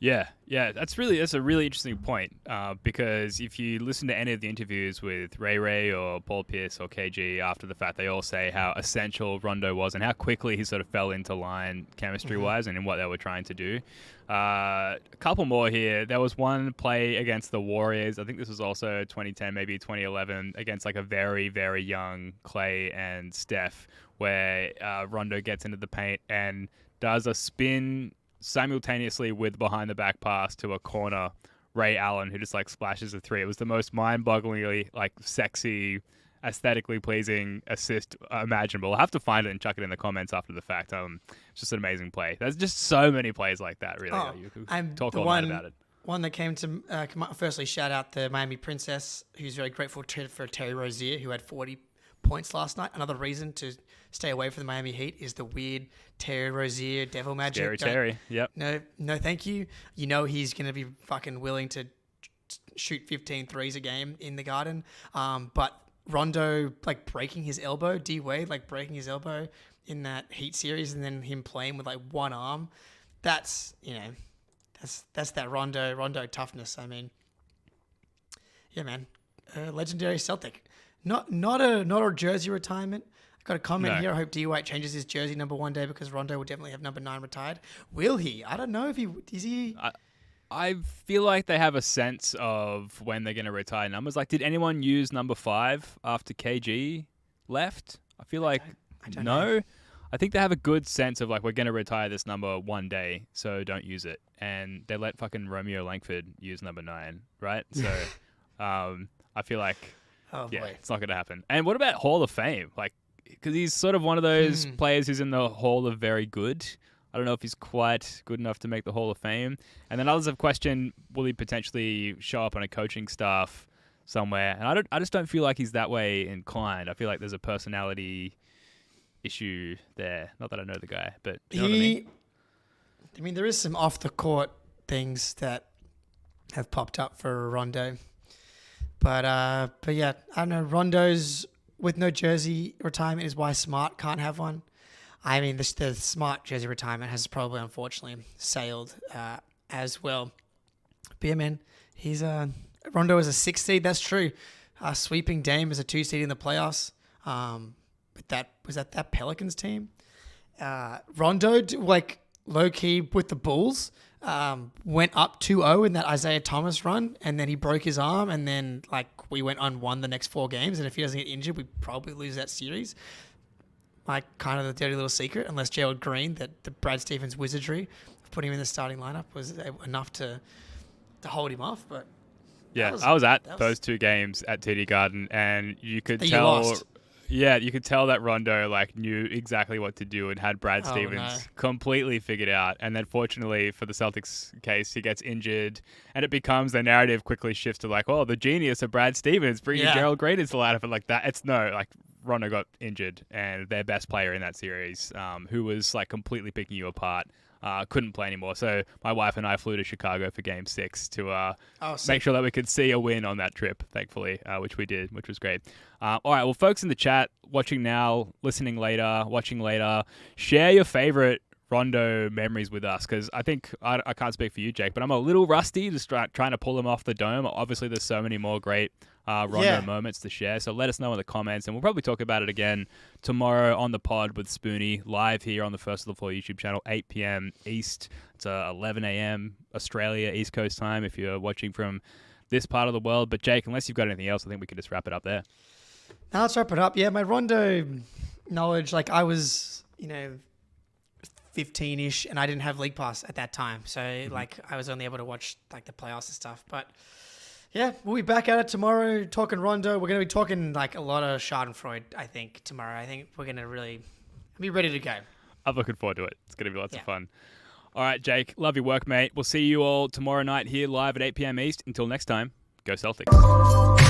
Yeah, that's a really interesting point because if you listen to any of the interviews with Ray or Paul Pierce or KG after the fact, they all say how essential Rondo was and how quickly he sort of fell into line chemistry-wise and in what they were trying to do. A couple more here. There was one play against the Warriors. I think this was also 2010, maybe 2011, against like a very, very young Clay and Steph, where Rondo gets into the paint and does a spin simultaneously with behind the back pass to a corner Ray Allen, who just like splashes a three. It was the most mind-bogglingly like sexy, aesthetically pleasing assist imaginable. I'll have to find it and chuck it in the comments after the fact. It's just an amazing play. There's just so many plays like that, really. You could talk all night about it. One that came to firstly shout out the Miami Princess, who's very grateful for Terry Rozier, who had 40 points last night. Another reason to stay away from the Miami Heat is the weird Terry Rozier devil magic. Scary Terry. Yep. No, thank you. You know he's going to be fucking willing to shoot 15 threes a game in the Garden. But Rondo like breaking his elbow, D Wade like breaking his elbow in that Heat series, and then him playing with like one arm. That's that Rondo toughness. I mean, yeah, man, legendary Celtic. Not a jersey retirement. I got a comment here. I hope D White changes his jersey number one day because Rondo will definitely have number 9 retired. Will he? I don't know if he is. He. I feel like they have a sense of when they're going to retire numbers. Like, did anyone use number 5 after KG left? I feel like I don't no. know. I think they have a good sense of like, we're going to retire this number one day, so don't use it. And they let fucking Romeo Langford use number 9, right? So I feel like. Oh, yeah, boy. it's not going to happen. And what about Hall of Fame? Like, because he's sort of one of those players who's in the Hall of Very Good. I don't know if he's quite good enough to make the Hall of Fame. And then others have questioned, will he potentially show up on a coaching staff somewhere? And I just don't feel like he's that way inclined. I feel like there's a personality issue there. Not that I know the guy, but you know what I mean? There is some off the court things that have popped up for Rondo. But yeah, I don't know. Rondo's with no jersey retirement is why Smart can't have one. I mean, the Smart jersey retirement has probably, unfortunately, sailed as well. But yeah, man, Rondo is a 6 seed. That's true. Sweeping Dame is a 2 seed in the playoffs. But was that Pelicans team? Rondo, like low key with the Bulls. Went up 2-0 in that Isaiah Thomas run, and then he broke his arm, and then like we went on won the next 4 games, and if he doesn't get injured, we probably lose that series. Like kind of the dirty little secret, unless Gerald Green, that the Brad Stevens wizardry of putting him in the starting lineup was enough to hold him off. But yeah, I was at those 2 games at TD Garden, and you could tell. You lost. Yeah, you could tell that Rondo like knew exactly what to do and had Brad Stevens completely figured out. And then fortunately for the Celtics case, he gets injured and it becomes the narrative quickly shifts to like, oh, the genius of Brad Stevens bringing Gerald Green into the lineup and like that. It's no, like Rondo got injured and their best player in that series, who was like completely picking you apart, couldn't play anymore. So my wife and I flew to Chicago for Game 6 to make sure that we could see a win on that trip, thankfully, which we did, which was great. All right, well, folks in the chat, watching now, listening later, watching later, share your favorite Rondo memories with us, because I think, I can't speak for you, Jake, but I'm a little rusty just trying to pull them off the dome. Obviously, there's so many more great Rondo moments to share, so let us know in the comments, and we'll probably talk about it again tomorrow on the pod with Spoonie, live here on the First of the Floor YouTube channel, 8 p.m. East. It's 11 a.m. Australia, East Coast time, if you're watching from this part of the world. But Jake, unless you've got anything else, I think we could just wrap it up there. Now let's wrap it up. Yeah, my Rondo knowledge, like I was, 15-ish, and I didn't have League Pass at that time. So, like, I was only able to watch, like, the playoffs and stuff. But, yeah, we'll be back at it tomorrow talking Rondo. We're going to be talking, like, a lot of Schadenfreude, I think, tomorrow. I think we're going to really be ready to go. I'm looking forward to it. It's going to be lots of fun. All right, Jake, love your work, mate. We'll see you all tomorrow night here live at 8 p.m. East. Until next time, go Celtics.